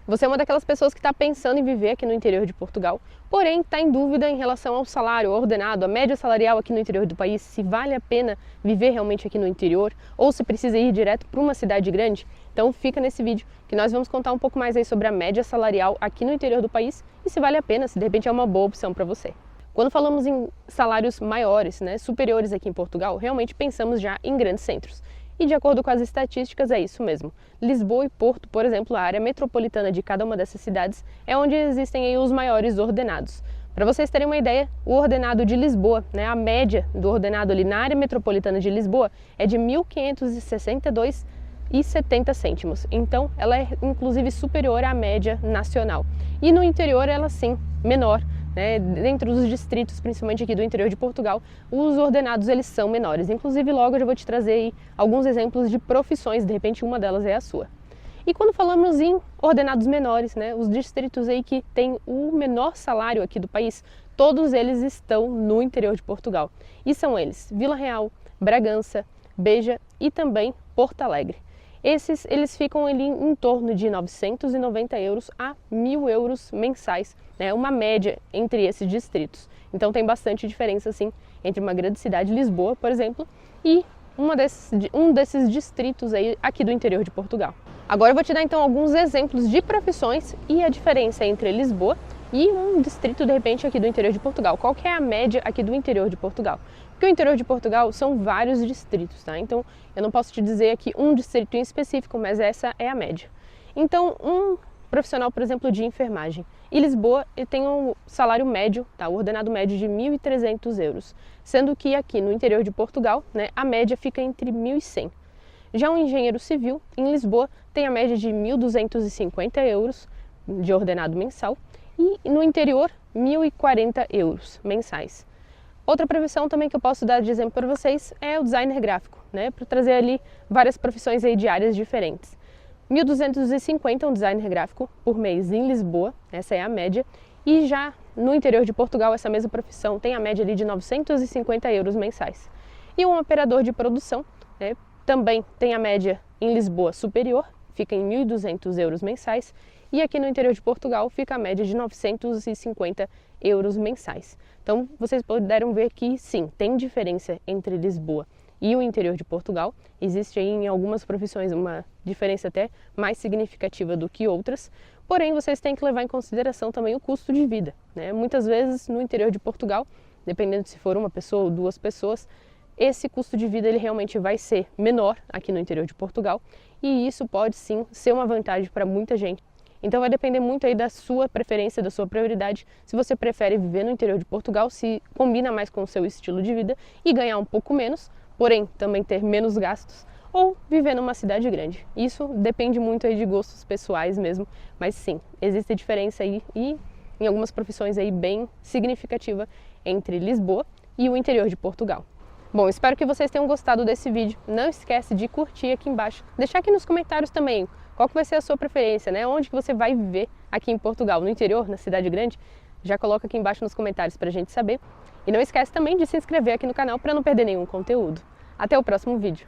Você é uma daquelas pessoas que está pensando em viver aqui no interior de Portugal, porém está em dúvida em relação ao salário ordenado, a média salarial aqui no interior do país, se vale a pena viver realmente aqui no interior ou se precisa ir direto para uma cidade grande? Então fica nesse vídeo que nós vamos contar um pouco mais aí sobre a média salarial aqui no interior do país e se vale a pena, se de repente é uma boa opção para você. Quando falamos em salários maiores, superiores aqui em Portugal, realmente pensamos já em grandes centros. E de acordo com as estatísticas é isso mesmo. Lisboa e Porto, por exemplo, a área metropolitana de cada uma dessas cidades é onde existem aí os maiores ordenados. Para vocês terem uma ideia, o ordenado de Lisboa, a média do ordenado ali na área metropolitana de Lisboa é de 1.562,70 cêntimos. Então, ela é inclusive superior à média nacional. E no interior, ela sim, menor. Dentro dos distritos, principalmente aqui do interior de Portugal, os ordenados eles são menores. Inclusive, logo eu já vou te trazer aí alguns exemplos de profissões, de repente uma delas é a sua. E quando falamos em ordenados menores, os distritos aí que têm o menor salário aqui do país, todos eles estão no interior de Portugal. E são eles: Vila Real, Bragança, Beja e também Porto Alegre. Eles ficam ali em torno de 990 euros a 1.000 euros mensais, uma média entre esses distritos. Então tem bastante diferença assim entre uma grande cidade, Lisboa, por exemplo, e um desses distritos aí aqui do interior de Portugal. Agora eu vou te dar então alguns exemplos de profissões e a diferença entre Lisboa e um distrito de repente aqui do interior de Portugal. Qual que é a média aqui do interior de Portugal? Porque o interior de Portugal são vários distritos, Então eu não posso te dizer aqui um distrito em específico, mas essa é a média. Então um profissional, por exemplo, de enfermagem, em Lisboa ele tem um salário médio, o ordenado médio de 1.300 euros, sendo que aqui no interior de Portugal, a média fica entre 1.100. Já um engenheiro civil, em Lisboa, tem a média de 1.250 euros de ordenado mensal e no interior 1.040 euros mensais. Outra profissão também que eu posso dar de exemplo para vocês é o designer gráfico, para trazer ali várias profissões aí de áreas diferentes. 1.250 um designer gráfico por mês em Lisboa, essa é a média, e já no interior de Portugal essa mesma profissão tem a média ali de 950 euros mensais. E um operador de produção, também tem a média em Lisboa superior, fica em 1.200 euros mensais, e aqui no interior de Portugal fica a média de 950 euros mensais. Então vocês puderam ver que sim, tem diferença entre Lisboa e o interior de Portugal. Existe aí em algumas profissões uma diferença até mais significativa do que outras, porém vocês têm que levar em consideração também o custo de vida. Muitas vezes no interior de Portugal, dependendo se for uma pessoa ou duas pessoas, esse custo de vida ele realmente vai ser menor aqui no interior de Portugal e isso pode sim ser uma vantagem para muita gente. Então vai depender muito aí da sua preferência, da sua prioridade, se você prefere viver no interior de Portugal, se combina mais com o seu estilo de vida e ganhar um pouco menos, porém também ter menos gastos, ou viver numa cidade grande. Isso depende muito aí de gostos pessoais mesmo, mas sim, existe diferença aí e em algumas profissões aí bem significativa entre Lisboa e o interior de Portugal. Bom, espero que vocês tenham gostado desse vídeo. Não esquece de curtir aqui embaixo, deixar aqui nos comentários também qual que vai ser a sua preferência, onde que você vai viver aqui em Portugal, no interior, na cidade grande? Já coloca aqui embaixo nos comentários para a gente saber. E não esquece também de se inscrever aqui no canal para não perder nenhum conteúdo. Até o próximo vídeo.